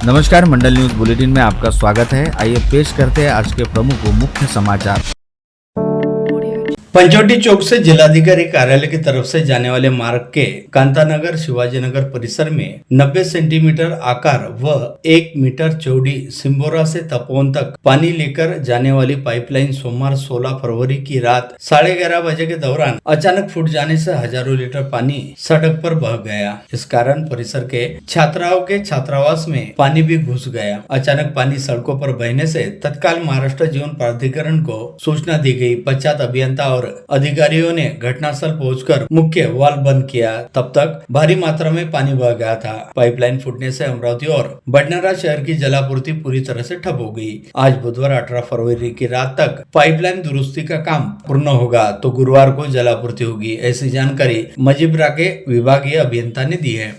नमस्कार, मंडल news bulletin में आपका स्वागत है। आइए पेश करते हैं आज के प्रमुख व मुख्य समाचार। पंचवटी चौक से जिलाधिकारी कार्यालय की तरफ से जाने वाले मार्ग के कांतानगर शिवाजीनगर परिसर में 90 सेंटीमीटर आकार व 1 मीटर चौड़ी सिंबोरा से तपोवन तक पानी लेकर जाने वाली पाइपलाइन सोमवार 16 फरवरी की रात 11:30 बजे के दौरान अचानक फूट जाने से हजारों लीटर पानी सड़क पर बह गया। इस कारण परिसर के छात्राओं के छात्रावास में पानी भी घुस गया। अचानक पानी सड़कों पर बहने से तत्काल महाराष्ट्र जीवन प्राधिकरण को सूचना दी गई। पश्चात अभियंता और अधिकारियों ने घटनास्थल पहुंचकर मुख्य वाल्व बंद किया। तब तक भारी मात्रा में पानी बह गया था। पाइपलाइन फूटने से अमरावती और बडनेरा शहर की जलापूर्ति पूरी तरह से ठप हो गई। आज बुधवार 18 फरवरी की रात तक पाइपलाइन दुरुस्ती का काम पूर्ण होगा तो गुरुवार को जलापूर्ति होगी। ऐसी जानकारी मजिब्रा के विभागीय अभियंता ने दी है।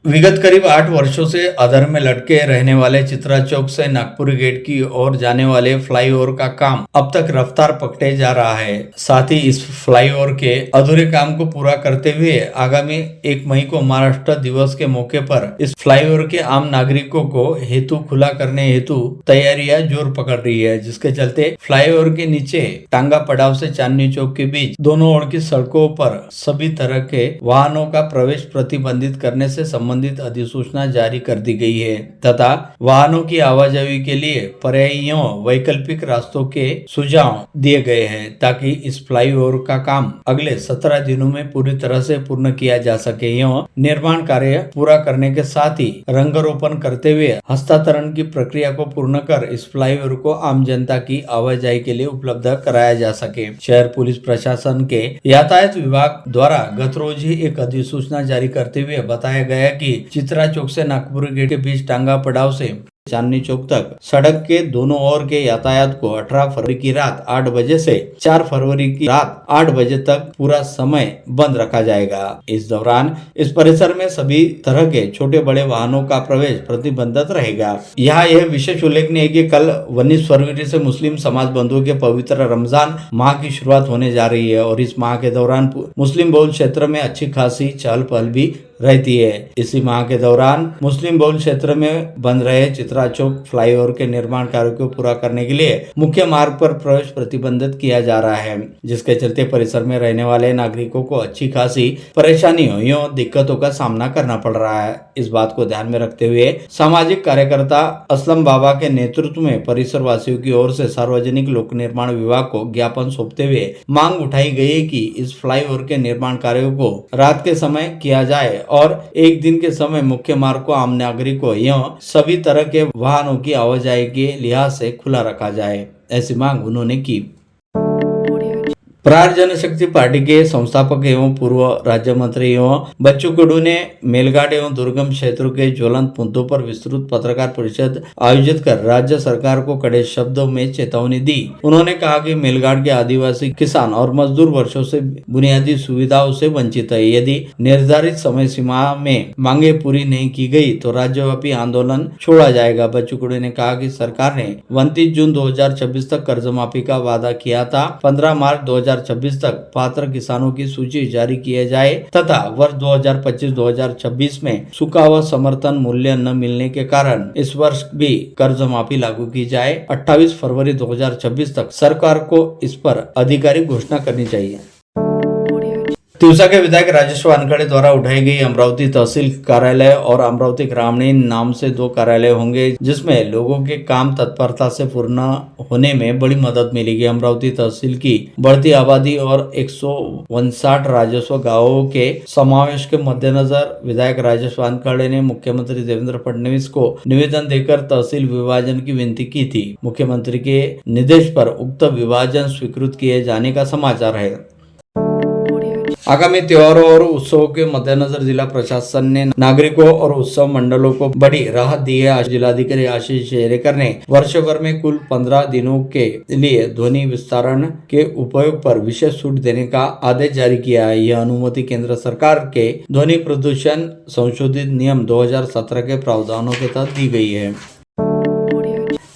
विगत करीब 8 वर्षों से अधर में लटके रहने वाले चित्रा चौक से नागपुर गेट की ओर जाने वाले फ्लाईओवर का काम अब तक रफ्तार पकड़े जा रहा है। साथ ही इस फ्लाईओवर के अधूरे काम को पूरा करते हुए आगामी 1 मई को महाराष्ट्र दिवस के मौके पर इस फ्लाईओवर के आम नागरिकों को हेतु खुला करने हेतु तैयारियां जोर पकड़ रही है, जिसके चलते फ्लाईओवर के नीचे टांगा पड़ाव से चांदनी चौक के बीच दोनों ओर की सड़कों पर सभी तरह के वाहनों का प्रवेश प्रतिबंधित करने से संबंधित अधिसूचना जारी कर दी गई है तथा वाहनों की आवाजाही के लिए पर्यायी वैकल्पिक रास्तों के सुझाव दिए गए हैं ताकि इस फ्लाईओवर का काम अगले 17 दिनों में पूरी तरह से पूर्ण किया जा सके। निर्माण कार्य पूरा करने के साथ ही रंगारोपण करते हुए हस्तांतरण की प्रक्रिया को पूर्ण कर इस फ्लाईओवर को आम जनता की आवाजाही के लिए उपलब्ध कराया जा सके। शहर पुलिस प्रशासन के यातायात विभाग द्वारा गत रोज ही एक अधिसूचना जारी करते हुए बताया गया कि चित्रा चौक से नागपुर गेट के बीच टांगा पड़ाव से चांदनी चौक तक सड़क के दोनों ओर के यातायात को 18 फरवरी की रात 8 बजे से 4 फरवरी की रात 8 बजे तक पूरा समय बंद रखा जाएगा। इस दौरान इस परिसर में सभी तरह के छोटे बड़े वाहनों का प्रवेश प्रतिबंधित रहेगा। यहाँ यह विशेष उल्लेखनीय है कि कल 19 फरवरी से मुस्लिम समाज बंधुओं के पवित्र रमजान माह की शुरुआत होने जा रही है और इस माह के दौरान मुस्लिम बहुल क्षेत्र में अच्छी खासी चहल पहल भी रहती है। इसी माह के दौरान मुस्लिम बहुल क्षेत्र में बन रहे चित्रा चौक फ्लाईओवर के निर्माण कार्य को पूरा करने के लिए मुख्य मार्ग पर प्रवेश प्रतिबंधित किया जा रहा है, जिसके चलते परिसर में रहने वाले नागरिकों को अच्छी खासी परेशानियों एवं दिक्कतों का सामना करना पड़ रहा है। इस बात को ध्यान में रखते हुए सामाजिक कार्यकर्ता असलम बाबा के नेतृत्व में परिसर वासियों की ओर से सार्वजनिक लोक निर्माण विभाग को ज्ञापन सौंपते हुए मांग उठाई गई है कि इस फ्लाईओवर के निर्माण कार्यों को रात के समय किया जाए और एक दिन के समय मुख्य मार्ग को आम नागरिकों एवं सभी तरह के वाहनों की आवाजाही के लिहाज से खुला रखा जाए, ऐसी मांग उन्होंने की। प्रहार जनशक्ति पार्टी के संस्थापक एवं पूर्व राज्य मंत्री एवं बच्चू कडू ने मेलघाट एवं दुर्गम क्षेत्रों के ज्वलंत मुद्दों पर विस्तृत पत्रकार परिषद आयोजित कर राज्य सरकार को कड़े शब्दों में चेतावनी दी। उन्होंने कहा कि मेलघाट के आदिवासी किसान और मजदूर वर्षों से बुनियादी सुविधाओं से वंचित है। यदि निर्धारित समय सीमा में मांगे पूरी नहीं की गई तो राज्यव्यापी आंदोलन छोड़ा जाएगा। बच्चू कडू ने कहा कि सरकार ने 29 जून 2026 तक कर्ज माफी का वादा किया था। 15 मार्च 2026 तक पात्र किसानों की सूची जारी किया जाए तथा वर्ष 2025-2026 में सूखा व समर्थन मूल्य न मिलने के कारण इस वर्ष भी कर्ज माफी लागू की जाए। 28 फरवरी 2026 तक सरकार को इस पर आधिकारिक घोषणा करनी चाहिए। तिवसा के विधायक राजेश वानखड़े द्वारा उठाई गई अमरावती तहसील कार्यालय और अमरावती ग्रामीण नाम से 2 कार्यालय होंगे, जिसमें लोगों के काम तत्परता से पूर्ण होने में बड़ी मदद मिलेगी। अमरावती तहसील की बढ़ती आबादी और 159 राजस्व गांवों के समावेश के मद्देनजर विधायक राजेश वानखड़े ने मुख्यमंत्री देवेंद्र फडणवीस को निवेदन देकर तहसील विभाजन की विनती की थी। मुख्यमंत्री के निर्देश पर उक्त विभाजन स्वीकृत किए जाने का समाचार है। आगामी त्योहारों और उत्सवों के मद्देनजर जिला प्रशासन ने नागरिकों और उत्सव मंडलों को बड़ी राहत दी है। जिलाधिकारी आशीष शेरेकर ने वर्ष भर में कुल 15 दिनों के लिए ध्वनि विस्तारण के उपयोग पर विशेष छूट देने का आदेश जारी किया है। यह अनुमति केंद्र सरकार के ध्वनि प्रदूषण संशोधित नियम 2017 के प्रावधानों के तहत दी गई है।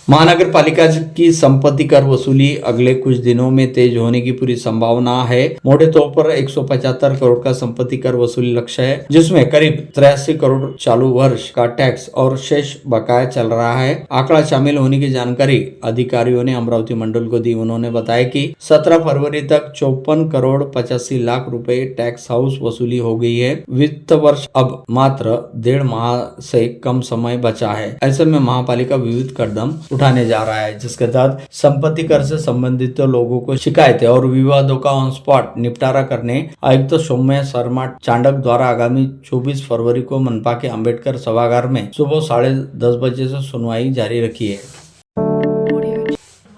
महानगर पालिका की संपत्ति कर वसूली अगले कुछ दिनों में तेज होने की पूरी संभावना है। मोटे तौर पर 175 करोड़ का संपत्ति कर वसूली लक्ष्य है, जिसमें करीब 83 करोड़ चालू वर्ष का टैक्स और शेष बकाया चल रहा है। आंकड़ा शामिल होने की जानकारी अधिकारियों ने अमरावती मंडल को दी। उन्होंने बताया कि 17 फरवरी तक 54 करोड़ 85 लाख रुपए टैक्स हाउस वसूली हो गई है। वित्त वर्ष अब मात्र 1.5 माह से कम समय बचा है। ऐसे में महापालिका विविध कदम उठाने जा रहा है, जिसके तहत संपत्ति कर से संबंधित लोगों को शिकायतें और विवादों का ऑन स्पॉट निपटारा करने आयुक्त सौम्य शर्मा चांडक द्वारा आगामी 24 फरवरी को मनपा के अंबेडकर सभागार में सुबह 10:30 बजे से सुनवाई जारी रखी है।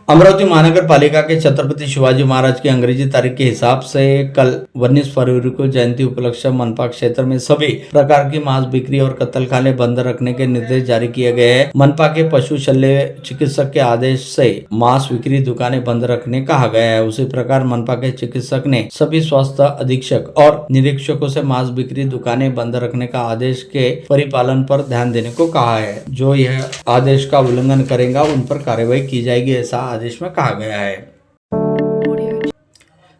अमरावती महानगर पालिका के छत्रपति शिवाजी महाराज की अंग्रेजी तारीख के हिसाब से कल 19 फरवरी को जयंती उपलक्ष्य मनपा क्षेत्र में सभी प्रकार की मांस बिक्री और कत्तलखाने बंद रखने के निर्देश जारी किए गए हैं। मनपा के पशु शल्य चिकित्सक के आदेश से मांस बिक्री दुकानें बंद रखने कहा गया है। उसी प्रकार मनपा के चिकित्सक ने सभी स्वास्थ्य अधीक्षक और निरीक्षकों से मांस बिक्री दुकानें बंद रखने का आदेश के परिपालन पर ध्यान देने को कहा है। जो यह आदेश का उल्लंघन करेगा उन पर कार्रवाई की जाएगी, ऐसा आदेश में कहा गया है।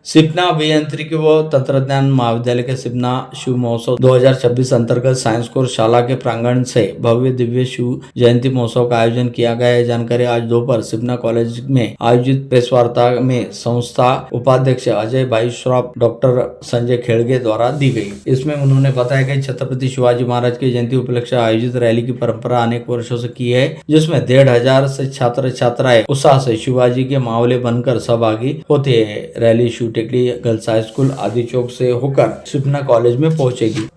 सिपना अभियांत्रिकी व तंत्रज्ञान महाविद्यालय के सिपना शिव महोत्सव 2026 अंतर्गत साइंस कोर शाला के प्रांगण से भव्य दिव्य शिव जयंती महोत्सव का आयोजन किया गया है। जानकारी आज दोपहर सिपना कॉलेज में आयोजित प्रेस वार्ता में संस्था उपाध्यक्ष अजय भाई श्रॉफ डॉक्टर संजय खेड़गे द्वारा दी गई। इसमें उन्होंने बताया कि छत्रपति शिवाजी महाराज की जयंती उपलक्ष्य आयोजित रैली की परंपरा अनेक वर्षों से की है, जिसमें 1,500 से छात्र छात्राएं उत्साह से शिवाजी के मावले बनकर सहभागी होते हैं। रैली शिव टेकड़ी गर्ल्स हाई स्कूल आदि चौक से होकर सिपना कॉलेज में पहुंचेगी।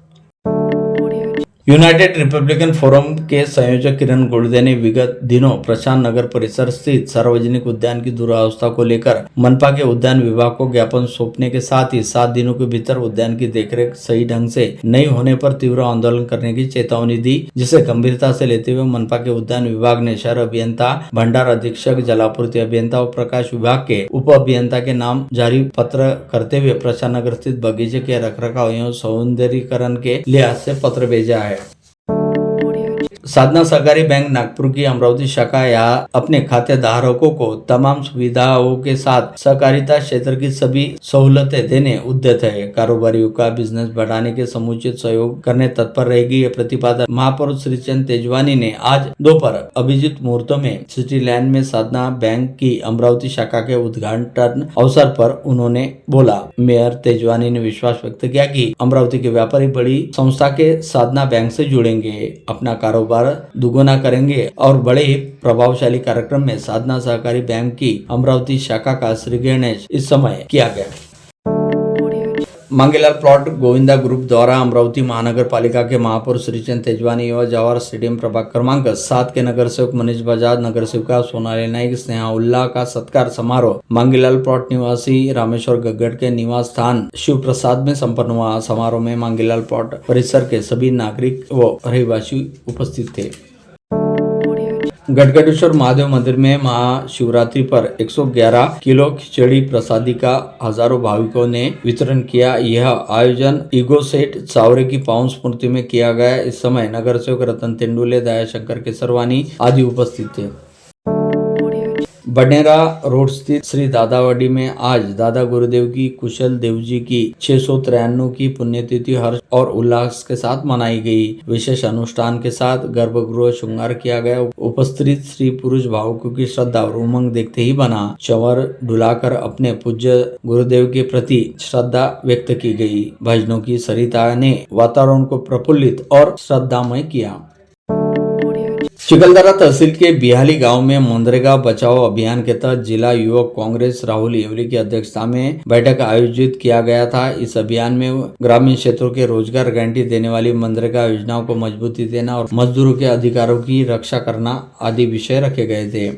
यूनाइटेड रिपब्लिकन फोरम के संयोजक किरण गुर्दे ने विगत दिनों प्रशांत नगर परिसर स्थित सार्वजनिक उद्यान की दुरावस्था को लेकर मनपा के उद्यान विभाग को ज्ञापन सौंपने के साथ ही 7 दिनों के भीतर उद्यान की देखरेख सही ढंग से नहीं होने पर तीव्र आंदोलन करने की चेतावनी दी, जिसे गंभीरता से लेते हुए मनपा के उद्यान विभाग ने शहर अभियंता, भंडार अधीक्षक, जलापूर्ति अभियंता और प्रकाश विभाग के उप अभियंता के नाम जारी पत्र करते हुए प्रशांत नगर स्थित बगीचे के रखरखाव एवं सौंदर्यीकरण के लिहाज से पत्र भेजा है। साधना सहकारी बैंक नागपुर की अमरावती शाखा यहाँ अपने खाते धारकों को तमाम सुविधाओं के साथ सहकारिता क्षेत्र की सभी सहूलतें देने उद्यत है। कारोबारियों का बिजनेस बढ़ाने के समुचित सहयोग करने तत्पर रहेगी। यह प्रतिपादन महापौर श्रीचंद तेजवानी ने आज दोपहर अभिजीत मुहूर्त में सिटी लैंड में साधना बैंक की अमरावती शाखा के उद्घाटन अवसर पर उन्होंने बोला। मेयर तेजवानी ने विश्वास व्यक्त किया कि अमरावती के व्यापारी बड़ी संस्था के साधना बैंक से जुड़ेंगे, अपना कारोबार दुगुना करेंगे और बड़े ही प्रभावशाली कार्यक्रम में साधना सहकारी बैंक की अमरावती शाखा का श्री गणेश इस समय किया गया। मांगीलाल प्लॉट गोविंदा ग्रुप द्वारा अमरावती महानगर पालिका के महापौर श्रीचंद तेजवानी एवं जवाहर स्टेडियम प्रभाग क्रमांक 7 के नगर सेवक मनीष बजाज, नगर सेविका सोनाली नाइक, स्नेहा उल्ला का सत्कार समारोह मांगीलाल प्लॉट निवासी रामेश्वर गगड़ के निवास स्थान शिव प्रसाद में संपन्न हुआ। समारोह में मांगीलाल प्लॉट परिसर के सभी नागरिक व रहवासी उपस्थित थे। गढ़गढ़ेश्वर महादेव मंदिर में महाशिवरात्रि पर 111 किलो खिचड़ी प्रसादी का हजारों भाविकों ने वितरण किया। यह आयोजन ईगो सेठ चावरे की पावन स्मृति में किया गया। इस समय नगर सेवक रतन तेंदुले, दयाशंकर केसरवानी आदि उपस्थित थे। बडनेरा रोड स्थित श्री दादावाड़ी में आज दादा गुरुदेव की कुशल देव जी की 693 की पुण्यतिथि हर्ष और उल्लास के साथ मनाई गई। विशेष अनुष्ठान के साथ गर्भगृह श्रृंगार किया गया। उपस्थित श्री पुरुष भावकों की श्रद्धा और उमंग देखते ही बना। चंवर डुलाकर अपने पूज्य गुरुदेव के प्रति श्रद्धा व्यक्त की गई। भजनों की सरिता ने वातावरण को प्रफुल्लित और श्रद्धामय किया। चिखलदरा तहसील के बिहाली गांव में मनरेगा बचाओ अभियान के तहत जिला युवक कांग्रेस राहुल येवली की अध्यक्षता में बैठक आयोजित किया गया था। इस अभियान में ग्रामीण क्षेत्रों के रोजगार गारंटी देने वाली मनरेगा योजनाओं को मजबूती देना और मजदूरों के अधिकारों की रक्षा करना आदि विषय रखे गए थे।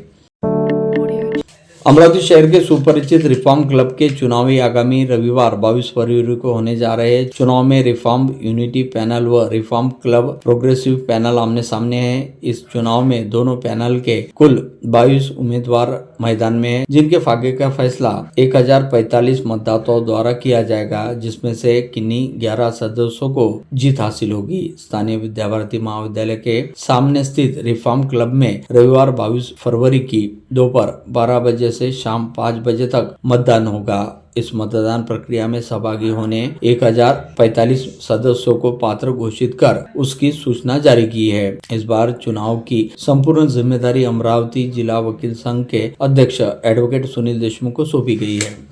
अमरावती शहर के सुपरिचित रिफॉर्म क्लब के चुनावी आगामी रविवार 22 फरवरी को होने जा रहे हैं। चुनाव में रिफॉर्म यूनिटी पैनल व रिफॉर्म क्लब प्रोग्रेसिव पैनल आमने सामने हैं। इस चुनाव में दोनों पैनल के कुल 22 उम्मीदवार मैदान में हैं, जिनके भाग्य का फैसला 1045 मतदाताओं द्वारा किया जाएगा, जिसमें से किन्हीं 11 सदस्यों को जीत हासिल होगी। स्थानीय विद्याभारती महाविद्यालय के सामने स्थित रिफॉर्म क्लब में रविवार 22 फरवरी की दोपहर 12 बजे से शाम 5 बजे तक मतदान होगा। इस मतदान प्रक्रिया में सहभागी होने 1045 सदस्यों को पात्र घोषित कर उसकी सूचना जारी की है। इस बार चुनाव की संपूर्ण जिम्मेदारी अमरावती जिला वकील संघ के अध्यक्ष एडवोकेट सुनील देशमुख को सौंपी गई है।